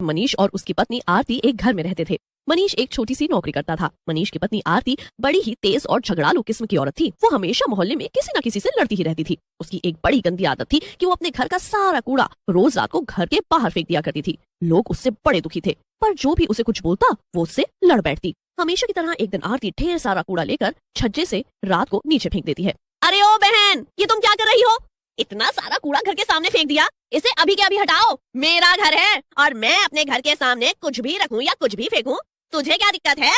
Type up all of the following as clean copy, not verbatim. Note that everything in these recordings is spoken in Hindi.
मनीष और उसकी पत्नी आरती एक घर में रहते थे। मनीष एक छोटी सी नौकरी करता था। मनीष की पत्नी आरती बड़ी ही तेज और झगड़ालू किस्म की औरत थी। वो हमेशा मोहल्ले में किसी न किसी से लड़ती ही रहती थी। उसकी एक बड़ी गंदी आदत थी कि वो अपने घर का सारा कूड़ा रोज रात को घर के बाहर फेंक दिया करती थी। लोग उससे बड़े दुखी थे, पर जो भी उसे कुछ बोलता वो उससे लड़ बैठती। हमेशा की तरह एक दिन आरती ढेर सारा कूड़ा लेकर छज्जे से रात को नीचे फेंक देती है। अरे ओ बहन, ये तुम क्या कर रही हो? इतना सारा कूड़ा घर के सामने फेंक दिया, इसे अभी के अभी हटाओ। मेरा घर है और मैं अपने घर के सामने कुछ भी रखूं या कुछ भी फेंकूं, तुझे क्या दिक्कत है?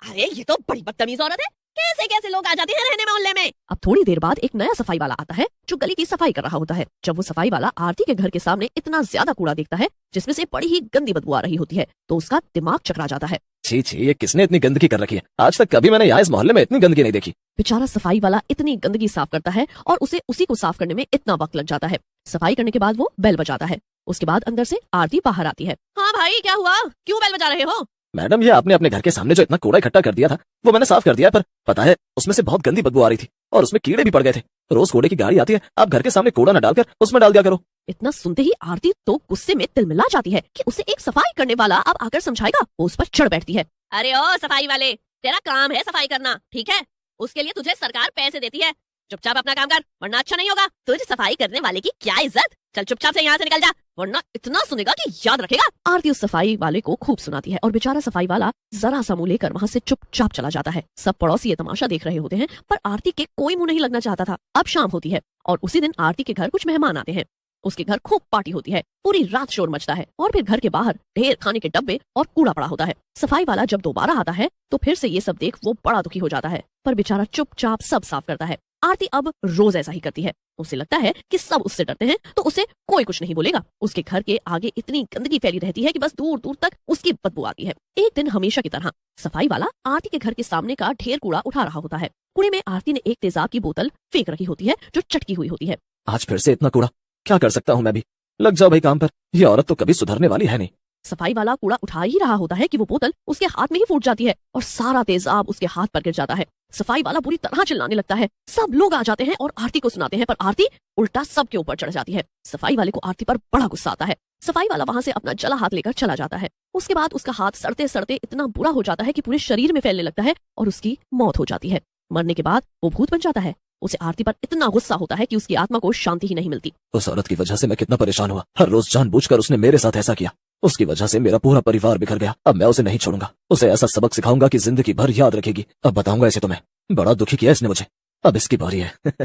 अरे ये तो बड़ी बदतमीज औरत है। कैसे कैसे लोग आ जाते हैं रहने मोहल्ले में। अब थोड़ी देर बाद एक नया सफाई वाला आता है जो गली की सफाई कर रहा होता है। जब वो सफाई वाला आरती के घर के सामने इतना ज्यादा कूड़ा देखता है जिसमें से बड़ी ही गंदी बदबू आ रही होती है, तो उसका दिमाग चकरा जाता है। छी छी, ये किसने इतनी गंदगी कर रखी है? आज तक कभी मैंने यहाँ इस मोहल्ले में इतनी गंदगी नहीं देखी। बेचारा सफाई वाला इतनी गंदगी साफ करता है और उसे उसी को साफ करने में इतना वक्त लग जाता है। सफाई करने के बाद वो बेल बजाता है। उसके बाद अंदर से आरती बाहर आती है। हाँ भाई, क्या हुआ? क्यों बेल बजा रहे हो? मैडम, ये आपने अपने घर के सामने जो इतना कूड़ा इकट्ठा कर दिया था वो मैंने साफ कर दिया, पर पता है उसमें से बहुत गंदी बदबू आ रही थी और उसमें कीड़े भी पड़ गए थे। रोज कूड़े की गाड़ी आती है, आप घर के सामने कूड़ा न डालकर उसमें डाल दिया करो। इतना सुनते ही आरती तो गुस्से में तिलमिला जाती है कि उसे एक सफाई करने वाला अब आकर समझाएगा। वो उस पर चढ़ बैठती है। अरे ओ सफाई वाले, तेरा काम है सफाई करना, ठीक है? उसके लिए तुझे सरकार पैसे देती है। चुपचाप अपना काम कर, वरना अच्छा नहीं होगा। तुझे सफाई करने वाले की क्या इज्जत? चल चुपचाप से यहाँ से निकल जा, वरना इतना सुनेगा कि याद रखेगा। आरती उस सफाई वाले को खूब सुनाती है और बेचारा सफाई वाला जरा सा मुंह लेकर वहाँ से चुपचाप चला जाता है। सब पड़ोसी ये तमाशा देख रहे होते हैं, पर आरती के कोई मुंह नहीं लगना चाहता था। अब शाम होती है और उसी दिन आरती के घर कुछ मेहमान आते हैं। उसके घर खूब पार्टी होती है, पूरी रात शोर मचता है और फिर घर के बाहर ढेर खाने के डब्बे और कूड़ा पड़ा होता है। सफाई वाला जब दोबारा आता है तो फिर से ये सब देख वो बड़ा दुखी हो जाता है, पर बेचारा चुपचाप सब साफ करता है। आरती अब रोज ऐसा ही करती है। उसे लगता है कि सब उससे डरते हैं तो उसे कोई कुछ नहीं बोलेगा। उसके घर के आगे इतनी गंदगी फैली रहती है कि बस दूर दूर तक उसकी बदबू आती है। एक दिन हमेशा की तरह सफाई वाला आरती के घर के सामने का ढेर कूड़ा उठा रहा होता है। कूड़े में आरती ने एक तेजाब की बोतल फेंक रखी होती है जो चटकी हुई होती है। आज फिर से इतना कूड़ा, क्या कर सकता हूँ मैं भी? लग जाओ भाई काम पर, ये औरत तो कभी सुधरने वाली है नहीं। सफाई वाला कूड़ा उठा ही रहा होता है कि वो बोतल उसके हाथ में ही फूट जाती है और सारा तेजाब उसके हाथ पर गिर जाता है। सफाई वाला बुरी तरह चिल्लाने लगता है। सब लोग आ जाते हैं और आरती को सुनाते हैं, पर आरती उल्टा सबके ऊपर चढ़ जाती है। सफाई वाले को आरती पर बड़ा गुस्सा आता है। सफाई वाला वहाँ से अपना जला हाथ लेकर चला जाता है। उसके बाद उसका हाथ सड़ते सड़ते इतना बुरा हो जाता है कि पूरे शरीर में फैलने लगता है और उसकी मौत हो जाती है। मरने के बाद वो भूत बन जाता है। उसे आरती पर इतना गुस्सा होता है कि उसकी आत्मा को शांति ही नहीं मिलती। उस औरत की वजह से मैं कितना परेशान हुआ। हर रोज जानबूझकर उसने मेरे साथ ऐसा किया। उसकी वजह से मेरा पूरा परिवार बिखर गया। अब मैं उसे नहीं छोड़ूंगा। उसे ऐसा सबक सिखाऊंगा कि जिंदगी भर याद रखेगी। अब बताऊंगा इसे तुम्हें। बड़ा दुखी किया इसने मुझे, अब इसकी बारी है।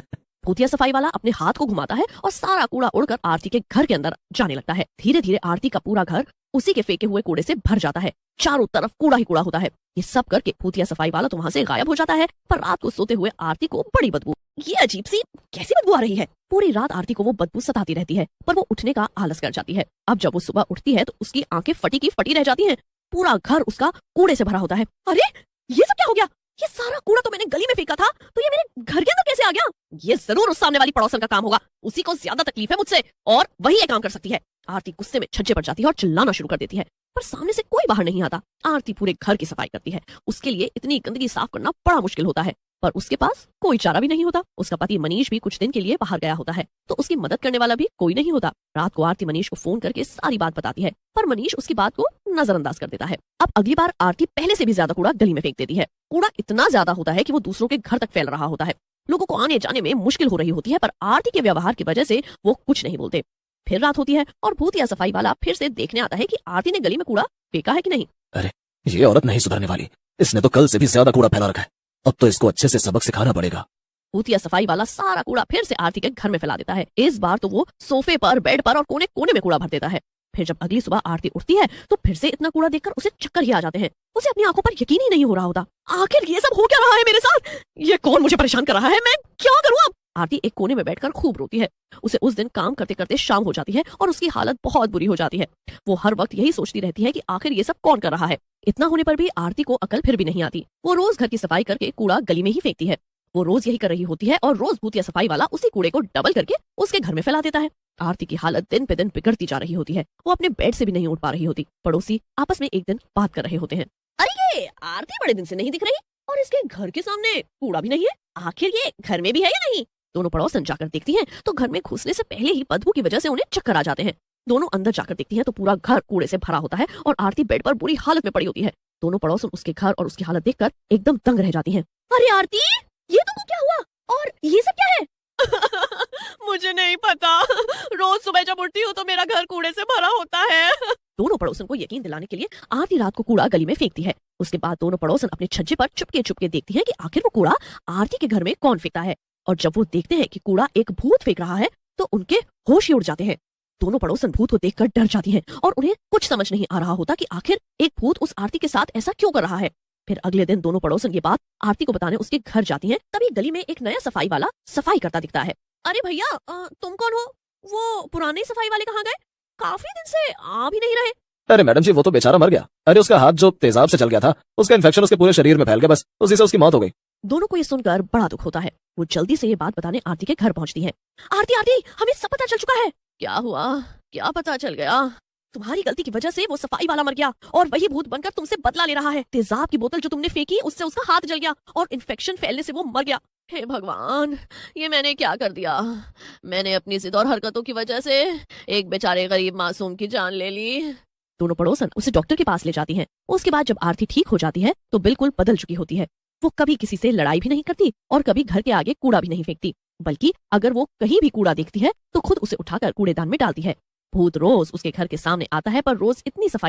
भूतिया सफाई वाला अपने हाथ को घुमाता है और सारा कूड़ा उड़कर आरती के घर के अंदर जाने लगता है। धीरे धीरे आरती का पूरा घर उसी के फेंके हुए कूड़े से भर जाता है। चारों तरफ कूड़ा ही कूड़ा होता है। ये सब करके भूतिया सफाई वाला तो वहाँ से गायब हो जाता है, पर रात को सोते हुए आरती को बड़ी बदबू, ये अजीब सी कैसी बदबू आ रही है। पूरी रात आरती को वो बदबू सताती रहती है, पर वो उठने का आलस कर जाती है। अब जब वो सुबह उठती है तो उसकी आंखें फटी की फटी रह जाती हैं। पूरा घर उसका कूड़े से भरा होता है। अरे ये सब क्या हो गया? ये सारा कूड़ा तो मैंने गली में फेंका था, तो ये मेरे घर के अंदर कैसे आ गया? ये जरूर उस सामने वाली पड़ोसन का काम होगा। उसी को ज्यादा तकलीफ है मुझसे और वही ये काम कर सकती है। आरती गुस्से में छज्जे पर जाती है और चिल्लाना शुरू कर देती है, पर सामने से कोई बाहर नहीं आता। आरती पूरे घर की सफाई करती है। उसके लिए इतनी गंदगी साफ करना बड़ा मुश्किल होता है, पर उसके पास कोई चारा भी नहीं होता। उसका पति मनीष भी कुछ दिन के लिए बाहर गया होता है, तो उसकी मदद करने वाला भी कोई नहीं होता। रात को आरती मनीष को फोन करके सारी बात बताती है, पर मनीष उसकी बात को नजरअंदाज कर देता है। अब अगली बार आरती पहले से भी ज्यादा कूड़ा गली में फेंक देती है। कूड़ा इतना ज्यादा होता है कि वो दूसरों के घर तक फैल रहा होता है। लोगों को आने जाने में मुश्किल हो रही होती है, पर आरती के व्यवहार की वजह से वो कुछ नहीं बोलते। फिर रात होती है और भूतिया सफाई वाला फिर से देखने आता है कि आरती ने गली में कूड़ा फेंका है कि नहीं। अरे ये औरत नहीं सुधरने वाली, इसने तो कल से भी ज्यादा कूड़ा फैला रखा है। अब तो इसको अच्छे से सबक सिखाना पड़ेगा। भूतिया सफाई वाला सारा कूड़ा फिर से आरती के घर में फैला देता है। इस बार तो वो सोफे पर, बेड पर और कोने कोने में कूड़ा भर देता है। फिर जब अगली सुबह आरती उठती है तो फिर से इतना कूड़ा देखकर उसे चक्कर ही आ जाते हैं। उसे अपनी आंखों पर यकीन ही नहीं हो रहा होता। आखिर ये सब हो क्या रहा है मेरे साथ? ये कौन मुझे परेशान कर रहा है? मैं क्या करूँ अब? आरती एक कोने में बैठकर खूब रोती है। उसे उस दिन काम करते करते शाम हो जाती है और उसकी हालत बहुत बुरी हो जाती है। वो हर वक्त यही सोचती रहती है कि आखिर ये सब कौन कर रहा है। इतना होने पर भी आरती को अकल फिर भी नहीं आती। वो रोज घर की सफाई करके कूड़ा गली में ही फेंकती है। वो रोज यही कर रही होती है और रोज भूतिया सफाई वाला उसी कूड़े को डबल करके उसके घर में फैला देता है। आरती की हालत दिन पे दिन बिगड़ती जा रही होती है। वो अपने बेड से भी नहीं उठ पा रही होती। पड़ोसी आपस में एक दिन बात कर रहे होते हैं। अरे ये आरती बड़े दिन से नहीं दिख रही और इसके घर के सामने कूड़ा भी नहीं है। आखिर ये घर में भी है या नहीं? दोनों पड़ोसन जाकर देखती हैं तो घर में घुसने से पहले ही बदबू की वजह से उन्हें चक्कर आ जाते हैं। दोनों अंदर जाकर देखती हैं तो पूरा घर कूड़े से भरा होता है और आरती बेड पर बुरी हालत में पड़ी होती है। दोनों पड़ोसन उसके घर और उसकी हालत देखकर एकदम दंग रह जाती हैं। अरे आरती, ये तुमको क्या हुआ और ये सब क्या है? मुझे नहीं पता, रोज सुबह जब उठती हूँ तो मेरा घर कूड़े से भरा होता है। दोनों पड़ोसन को यकीन दिलाने के लिए आरती रात को कूड़ा गली में फेंकती है। उसके बाद दोनों पड़ोसन अपने छज्जे पर चुपके चुपके देखती हैं कि आखिर वो कूड़ा आरती के घर में कौन फेंकता है। और जब वो देखते हैं कि कूड़ा एक भूत फेंक रहा है तो उनके होश ही उड़ जाते हैं। दोनों पड़ोसन भूत को देखकर डर जाती हैं और उन्हें कुछ समझ नहीं आ रहा होता कि आखिर एक भूत उस आरती के साथ ऐसा क्यों कर रहा है। फिर अगले दिन दोनों पड़ोसन ये बात आरती को बताने उसके घर जाती हैं। तभी गली में एक नया सफाई वाला सफाई करता दिखता है। अरे भैया, तुम कौन हो? वो पुराने सफाई वाले कहाँ गए? काफी दिन से आ भी नहीं रहे। अरे मैडम जी, वो तो बेचारा मर गया। अरे उसका हाथ जो तेजाब से चल गया था, उसका इन्फेक्शन उसके पूरे शरीर में फैल गया, बस उसी से उसकी मौत हो गई। दोनों को ये सुनकर बड़ा दुख होता है। वो जल्दी से ये बात बताने आरती के घर पहुंचती है। आरती आरती, हमें सब पता चल चुका है। क्या हुआ? क्या पता चल गया? तुम्हारी गलती की वजह से वो सफाई वाला मर गया और वही भूत बनकर तुमसे बदला ले रहा है। तेजाब की बोतल जो तुमने फेंकी उससे उसका हाथ जल गया और इन्फेक्शन फैलने से वो मर गया। हे भगवान, ये मैंने क्या कर दिया? मैंने अपनी जिद और हरकतों की वजह से एक बेचारे गरीब मासूम की जान ले ली। दोनों पड़ोसन उसे डॉक्टर के पास ले जाती हैं। उसके बाद जब आरती ठीक हो जाती है तो बिल्कुल बदल चुकी होती है। वो कभी किसी से लड़ाई भी नहीं करती और कभी घर के आगे कूड़ा भी नहीं फेंकती, बल्कि अगर वो कहीं भी कूड़ा देखती है तो खुद उसे उठाकर कूड़ेदान में डालती है। भूत रोज उसके घर के सामने आता है, पर रोज इतनी सफाई